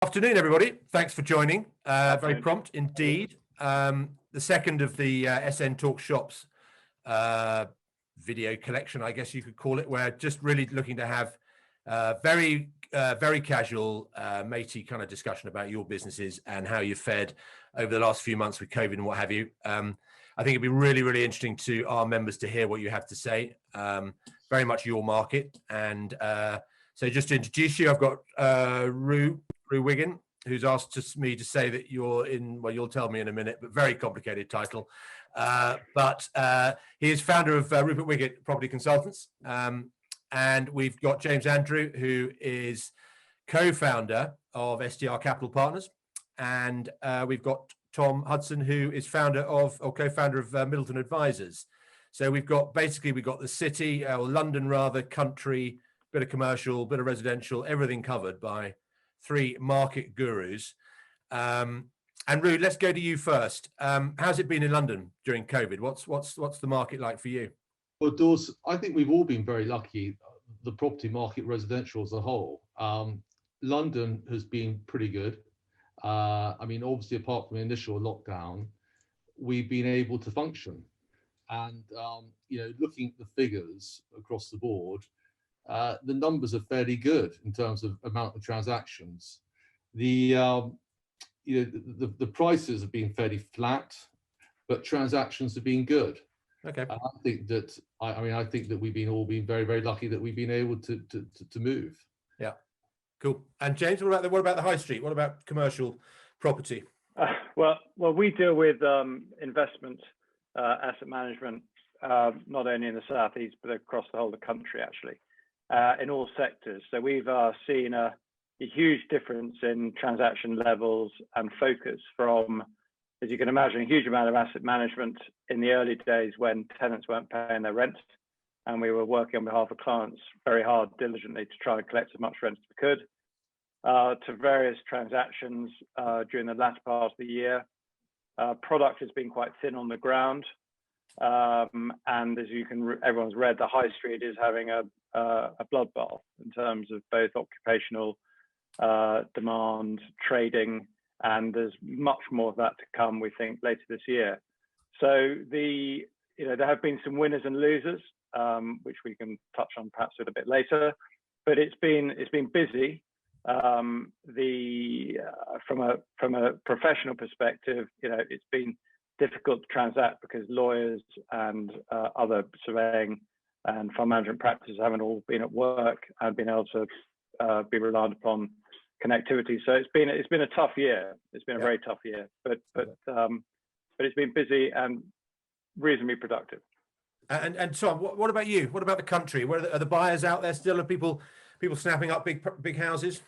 Afternoon, everybody. Thanks for joining. Very prompt indeed. The second of the SN Talk Shops video collection, I guess you could call it. We're just really looking to have very casual, matey kind of discussion about your businesses and how you've fared over the last few months with COVID and what have you. I think it'd be really interesting to our members to hear what you have to say. Very much your market. And so just to introduce you, I've got Rupert Wiggin, who's asked me to say that you're in, well, you'll tell me in a minute, but very complicated title. But he is founder of Rupert Wiggin Property Consultants. And we've got James Andrew, who is co-founder of SDR Capital Partners. And we've got Tom Hudson, who is founder of, or co-founder of Middleton Advisors. So we've got the city, or London rather, country, bit of commercial, bit of residential, everything covered by three market gurus. And Roo, let's go to you first. How's it been in London during COVID? What's the market like for you? Well, Dawes, I think we've all been very lucky, the property market, residential as a whole. London has been pretty good. I mean, obviously, apart from the initial lockdown, we've been able to function. And, looking at the figures across the board, the numbers are fairly good in terms of amount of transactions. The prices have been fairly flat, but transactions have been good. Okay. And I think that we've been all been very lucky that we've been able to move. Yeah, cool. And James, what about the high street? What about commercial property? Well, we deal with investment, asset management, not only in the southeast but across the whole of the country, actually, in all sectors. So we've seen a huge difference in transaction levels and focus from, as you can imagine, a huge amount of asset management in the early days when tenants weren't paying their rent, and we were working on behalf of clients very hard, diligently, to try and collect as much rent as we could, to various transactions during the latter part of the year. Product has been quite thin on the ground, and as everyone's read, the high street is having a bloodbath in terms of both occupational demand, trading, and there's much more of that to come, we think, later this year. So there have been some winners and losers, which we can touch on perhaps a little bit later. But it's been busy. From a professional perspective, it's been difficult to transact because lawyers and other surveying and fund management practices haven't all been at work and been able to be reliant upon connectivity. So it's been a tough year. It's been a very tough year, but it's been busy and reasonably productive. And Tom, what about you? What about the country? Are the buyers out there still? Are people snapping up big houses?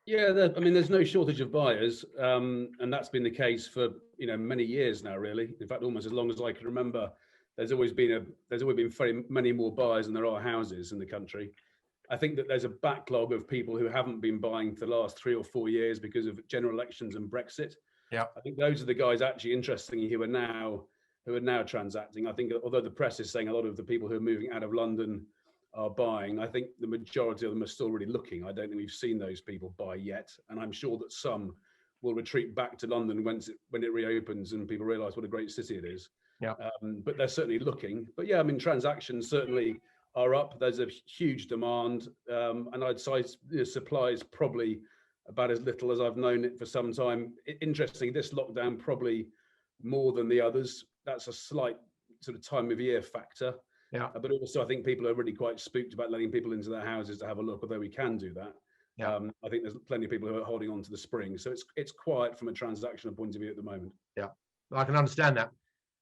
Yeah, there's no shortage of buyers, and that's been the case for many years now. Really, in fact, almost as long as I can remember, there's always been very many more buyers than there are houses in the country. I think that there's a backlog of people who haven't been buying for the last 3 or 4 years because of general elections and Brexit. Yeah, I think those are the guys actually interestingly who are now transacting. I think although the press is saying a lot of the people who are moving out of London are buying, I think the majority of them are still really looking. I don't think we've seen those people buy yet, and I'm sure that some will retreat back to London when it reopens and people realise what a great city it is. Yeah, but they're certainly looking. But yeah, transactions certainly are up. There's a huge demand, and I'd say supply is probably about as little as I've known it for some time. Interestingly, this lockdown probably more than the others. That's a slight sort of time of year factor. Yeah. But also, I think people are really quite spooked about letting people into their houses to have a look, although we can do that. Yeah. I think there's plenty of people who are holding on to the spring. So it's quiet from a transactional point of view at the moment. Yeah, I can understand that.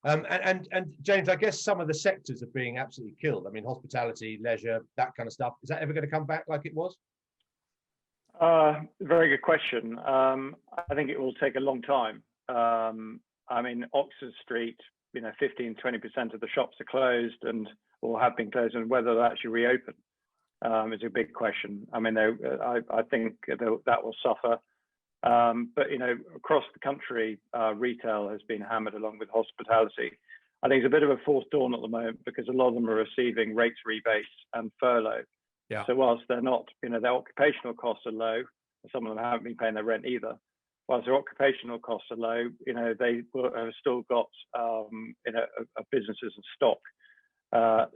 And James, I guess some of the sectors are being absolutely killed. I mean, hospitality, leisure, that kind of stuff. Is that ever going to come back like it was? Very good question. I think it will take a long time. Oxford Street, 15-20% of the shops are closed or have been closed, and whether they'll actually reopen is a big question. I think that will suffer. But across the country, retail has been hammered along with hospitality. I think it's a bit of a forced dawn at the moment because a lot of them are receiving rates rebates and furlough. Yeah. So whilst they're not, their occupational costs are low, Some of them haven't been paying their rent either. Whilst their occupational costs are low, they have still got businesses and stock.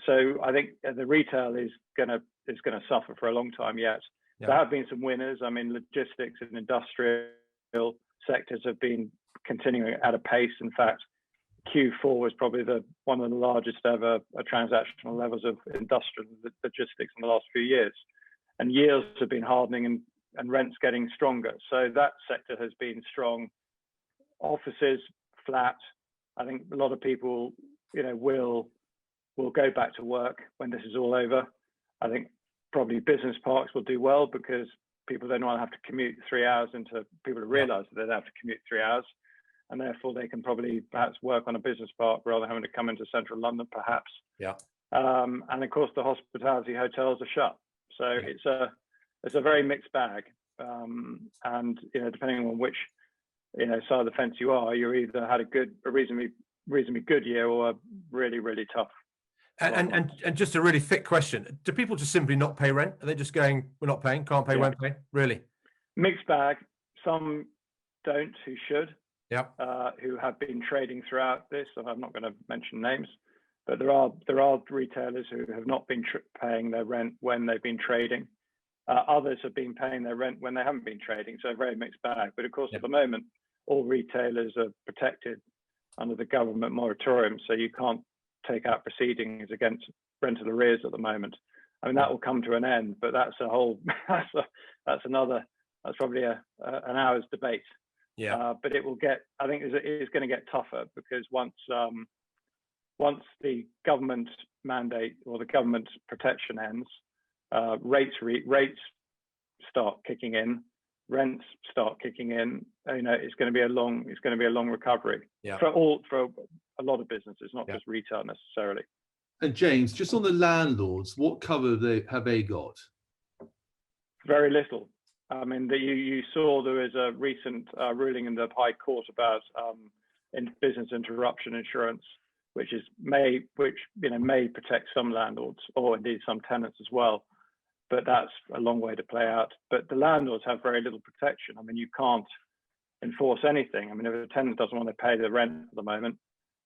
So I think the retail is going to suffer for a long time yet. Yeah. There have been some winners. I mean, logistics and industrial sectors have been continuing at a pace. In fact, Q4 was probably one of the largest ever transactional levels of industrial logistics in the last few years. And yields have been hardening and rents getting stronger. So that sector has been strong. Offices, flat. I think a lot of people, will go back to work when this is all over. I think probably business parks will do well because people don't want to have to commute 3 hours people realize that they don't have to commute 3 hours, and therefore they can probably perhaps work on a business park rather than having to come into central London, perhaps. Yeah. And of course, the hospitality hotels are shut. So it's a very mixed bag. And depending on which side of the fence you are, you either had a reasonably good year or a really, really tough. And just a really thick question: do people just simply not pay rent? Are they just going, we're not paying, can't pay, won't pay? Really? Mixed bag. Some don't who should. Yeah. Who have been trading throughout this. So I'm not going to mention names, but there are retailers who have not been paying their rent when they've been trading. Others have been paying their rent when they haven't been trading. So a very mixed bag. But of course, at the moment, all retailers are protected under the government moratorium. So you can't take out proceedings against rental arrears at the moment. I mean, that will come to an end, but that's that's probably an hour's debate. Yeah. But it will I think it's going to get tougher because once the government mandate or the government protection ends, rates start kicking in, rents start kicking in. It's going to be a long recovery for a lot of businesses, not just retail necessarily. And James, just on the landlords, what cover have they got? Very little. I mean, you saw there was a recent ruling in the High Court about business interruption insurance, which may protect some landlords or indeed some tenants as well. But that's a long way to play out. But the landlords have very little protection. I mean, you can't enforce anything. I mean, if a tenant doesn't want to pay the rent at the moment,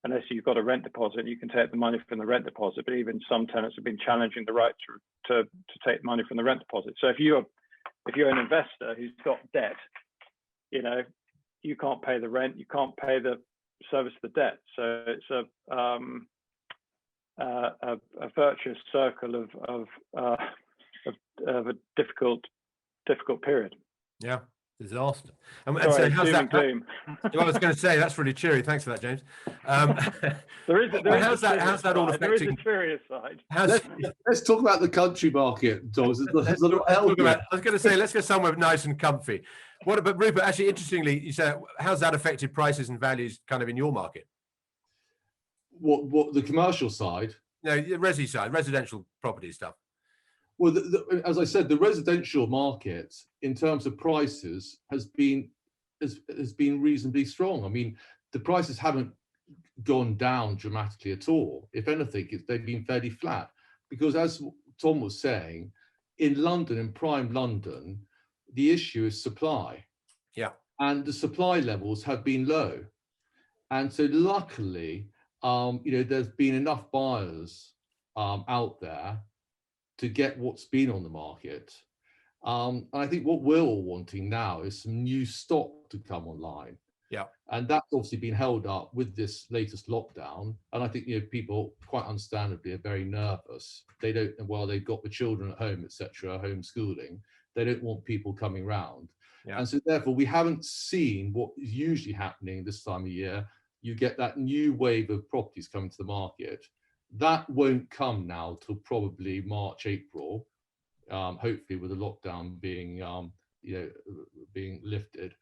unless you've got a rent deposit, you can take the money from the rent deposit. But even some tenants have been challenging the right to take money from the rent deposit. So if you're an investor who's got debt, you can't pay the rent, you can't pay the service of the debt. So it's a virtuous circle of a difficult period. Yeah, disaster. And Sorry, so how's that? gloom. I was going to say that's really cheery. Thanks for that, James. How's that all affecting? There is a curious side. Let's talk about the country market, Dogs. I was going to say let's go somewhere nice and comfy. But Rupert, actually, interestingly, you said how's that affected prices and values kind of in your market? What the commercial side? No, the resi side, residential property stuff. Well, as I said, the residential market in terms of prices has been reasonably strong. I mean, the prices haven't gone down dramatically at all. If anything, they've been fairly flat because, as Tom was saying, in London, in prime London, the issue is supply. Yeah. And the supply levels have been low. And so luckily, there's been enough buyers out there to get what's been on the market. And I think what we're all wanting now is some new stock to come online. Yeah. And that's obviously been held up with this latest lockdown. And I think people quite understandably are very nervous. They've got the children at home, etc., homeschooling. They don't want people coming round. Yeah. And so therefore we haven't seen what is usually happening this time of year. You get that new wave of properties coming to the market. That won't come now till probably March, April, hopefully with the lockdown being lifted.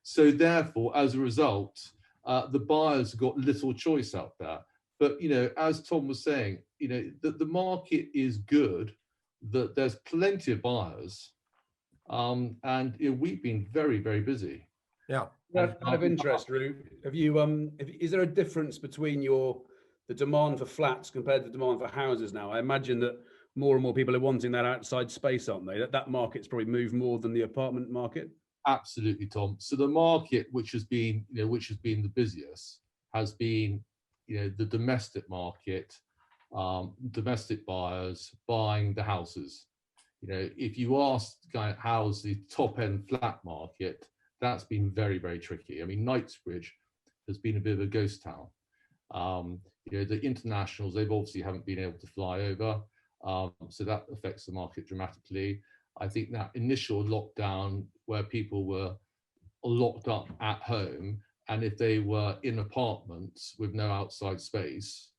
So therefore, as a result, the buyers have got little choice out there. But, as Tom was saying, the market is good, that there's plenty of buyers. And we've been very, very busy. Yeah. Out of interest, Ru, is there a difference between the demand for flats compared to the demand for houses now? I imagine that more and more people are wanting that outside space, aren't they? That market's probably moved more than the apartment market. Absolutely, Tom. So the market which has been the busiest has been, the domestic market, domestic buyers buying the houses. If you ask kind of how's the top end flat market, that's been very, very tricky. I mean, Knightsbridge has been a bit of a ghost town. The internationals, they've obviously haven't been able to fly over. So that affects the market dramatically. I think that initial lockdown where people were locked up at home, and if they were in apartments with no outside space,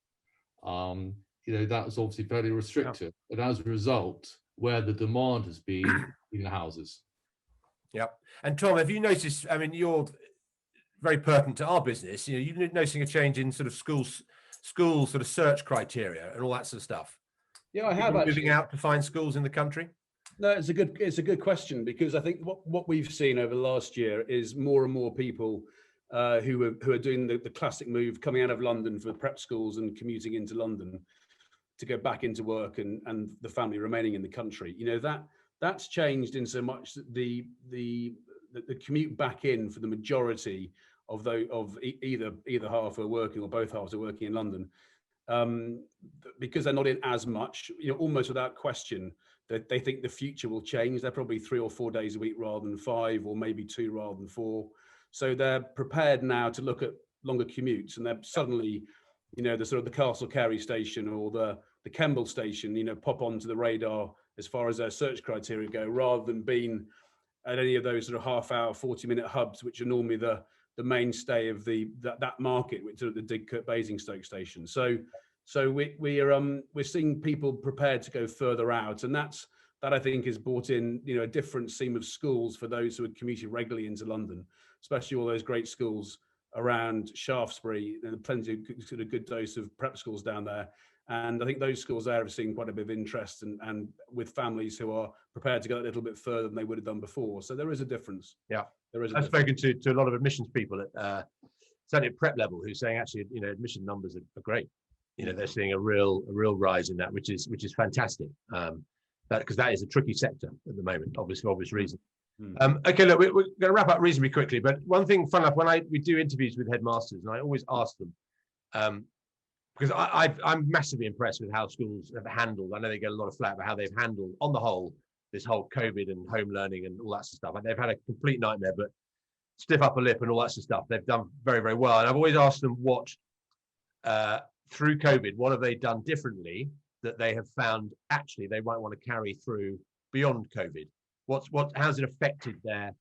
that was obviously fairly restrictive. And as a result, where the demand has been in the houses. Yeah. And Tom, have you noticed, I mean, you're very pertinent to our business, you're noticing a change in sort of school sort of search criteria and all that sort of stuff? Yeah, I have actually. Moving out to find schools in the country? No, it's a good question, because I think what we've seen over the last year is more and more people who are doing the classic move, coming out of London for prep schools and commuting into London to go back into work, and the family remaining in the country. That's changed in so much that the commute back in for the majority of either half are working or both halves are working in London, because they're not in as much, almost without question, that they think the future will change. They're probably 3 or 4 days a week rather than 5, or maybe 2 rather than 4. So they're prepared now to look at longer commutes, and they're suddenly, the sort of the Castle Carey station or the Kemble station, pop onto the radar as far as their search criteria go, rather than being at any of those sort of half-hour, 40-minute hubs, which are normally the mainstay of that market, which are the Didcot Basingstoke station. So we're seeing people prepared to go further out, and that I think has brought in a different seam of schools for those who are commuting regularly into London, especially all those great schools around Shaftesbury. There's plenty of sort of good dose of prep schools down there, and I think those schools there have seen quite a bit of interest, and with families who are prepared to go a little bit further than they would have done before. So there is a difference. Yeah, there is. I've spoken to a lot of admissions people at certainly at prep level, who's saying actually admission numbers are great. They're seeing a real rise in that, which is fantastic. Because that is a tricky sector at the moment, obviously for obvious reasons. Okay, look, we're going to wrap up reasonably quickly. But one thing, fun enough, when we do interviews with headmasters, and I always ask them, because I'm massively impressed with how schools have handled. I know they get a lot of flack, but how they've handled, on the whole, this whole COVID and home learning and all that sort of stuff. Like, they've had a complete nightmare, but stiff upper lip and all that sort of stuff, they've done very, very well. And I've always asked them what, through COVID, what have they done differently that they have found actually they might want to carry through beyond COVID? How's it affected their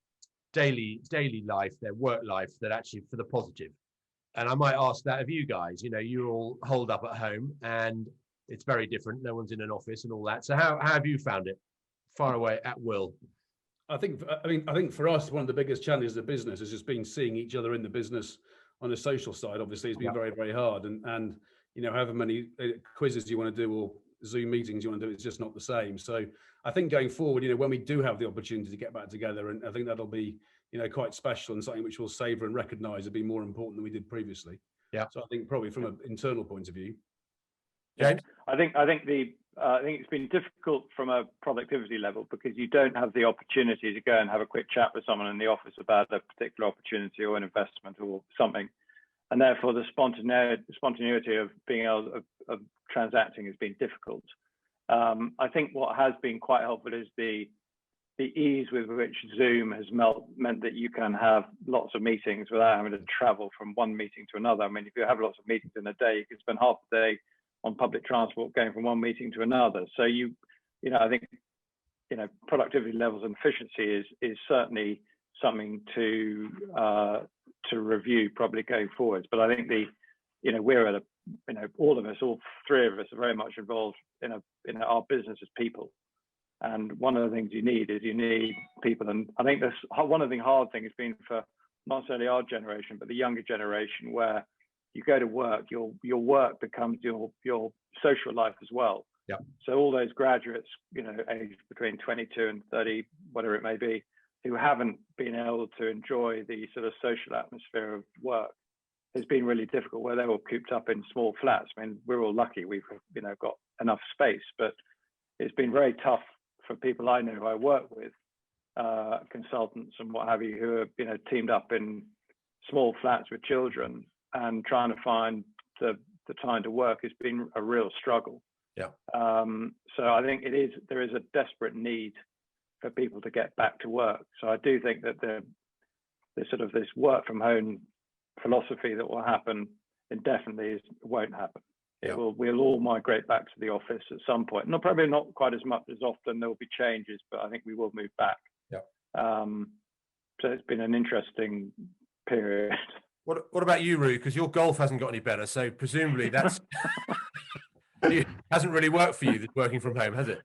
daily life, their work life, that actually for the positive? And I might ask that of you guys. You're all holed up at home, and it's very different. No one's in an office and all that. So how have you found it? Far away at will. I think for us, one of the biggest challenges of business has just been seeing each other in the business. On the social side, obviously, it's been very, very hard, and however many quizzes you want to do or Zoom meetings you want to do, it's just not the same. So I think going forward, when we do have the opportunity to get back together, and I think that'll be quite special and something which we'll savor and recognise will be more important than we did previously. Yeah. So I think probably from an internal point of view. James? I think it's been difficult from a productivity level, because you don't have the opportunity to go and have a quick chat with someone in the office about a particular opportunity or an investment or something, and therefore the spontaneity of being able of transacting has been difficult. I think what has been quite helpful is the ease with which Zoom has meant that you can have lots of meetings without having to travel from one meeting to another. I mean, if you have lots of meetings in a day, you can spend half the day on public transport going from one meeting to another. So I think productivity levels and efficiency is certainly something to review probably going forwards. But I think we're at all of us, all three of us, are very much involved in our business as people. And one of the things you need people. And I think one of the hard things has been for not necessarily our generation, but the younger generation, where you go to work, your work becomes your social life as well. Yeah. So all those graduates, aged between 22 and 30, whatever it may be, who haven't been able to enjoy the sort of social atmosphere of work, has been really difficult, where they're all cooped up in small flats. I mean, we're all lucky we've got enough space, but it's been very tough for people I know who I work with, consultants and what have you, who are, you know, teamed up in small flats with children, and trying to find the time to work has been a real struggle. Yeah. So I think there is a desperate need for people to get back to work. So I do think that the sort of this work from home philosophy that will happen indefinitely won't happen. We'll all migrate back to the office at some point. Probably not quite as much as often. There will be changes, but I think we will move back. Yeah. So it's been an interesting period. What about you, Roo? Because your golf hasn't got any better, so presumably that's it hasn't really worked for you, working from home, has it?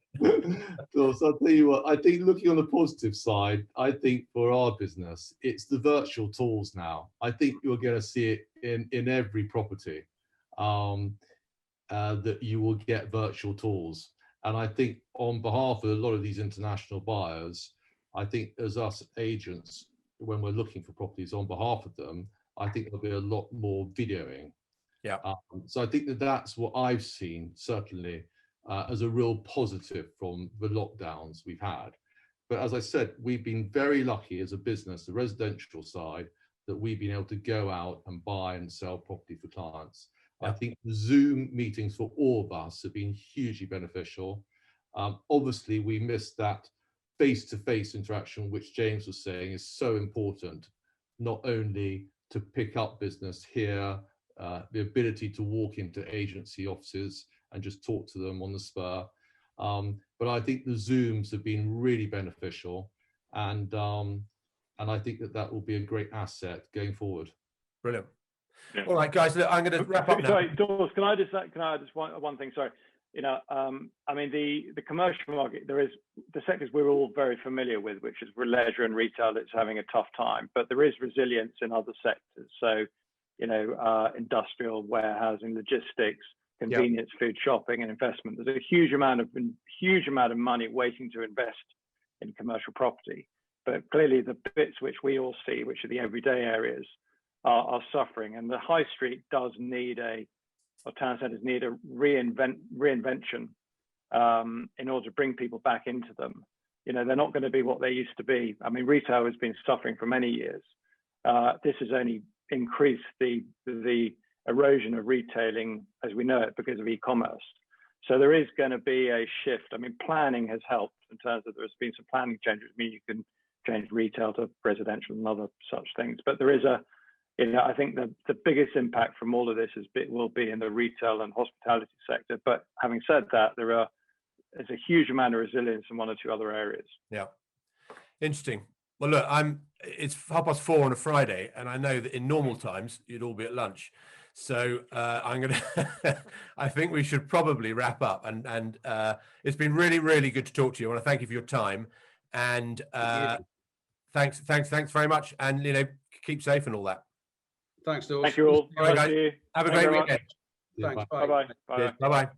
So I'll tell you what, I think looking on the positive side, I think for our business, it's the virtual tools now. I think you're going to see it in every property, that you will get virtual tools. And I think on behalf of a lot of these international buyers, I think as us agents, when we're looking for properties on behalf of them, I think there'll be a lot more videoing. Yeah. So I think that's what I've seen, certainly, as a real positive from the lockdowns we've had. But as I said, we've been very lucky as a business, the residential side, that we've been able to go out and buy and sell property for clients. I think the Zoom meetings for all of us have been hugely beneficial. Obviously, we missed that face-to-face interaction, which James was saying is so important, not only to pick up business here, the ability to walk into agency offices and just talk to them on the spur. But I think the Zooms have been really beneficial, and I think that will be a great asset going forward. Brilliant. Yeah. All right, guys, look, I'm going to wrap up now. Sorry, Dawes, can I just one thing? Sorry. You know, I mean, the commercial market, there is the sectors we're all very familiar with, which is leisure and retail, that's having a tough time, but there is resilience in other sectors. So, you know, industrial, warehousing, logistics, convenience, food, shopping, and investment. There's a huge amount of money waiting to invest in commercial property. But clearly, the bits which we all see, which are the everyday areas, are suffering. And the high street does need or town centres need a reinvention in order to bring people back into them. You know, they're not going to be what they used to be. I mean, retail has been suffering for many years. This has only increased the erosion of retailing as we know it because of e-commerce. So there is going to be a shift. I mean, planning has helped in terms of there's been some planning changes. I mean, you can change retail to residential and other such things. But there is I think the biggest impact from all of this will be in the retail and hospitality sector. But having said that, there's a huge amount of resilience in one or two other areas. Yeah, interesting. Well, look, it's 4:30 on a Friday, and I know that in normal times you'd all be at lunch. So I think we should probably wrap up. And it's been really, really good to talk to you. I want to thank you for your time. And thanks very much. And keep safe and all that. Thanks, Dawes. Thank you all. All right, guys. You. Have a great weekend. Thanks. Bye-bye. Bye-bye.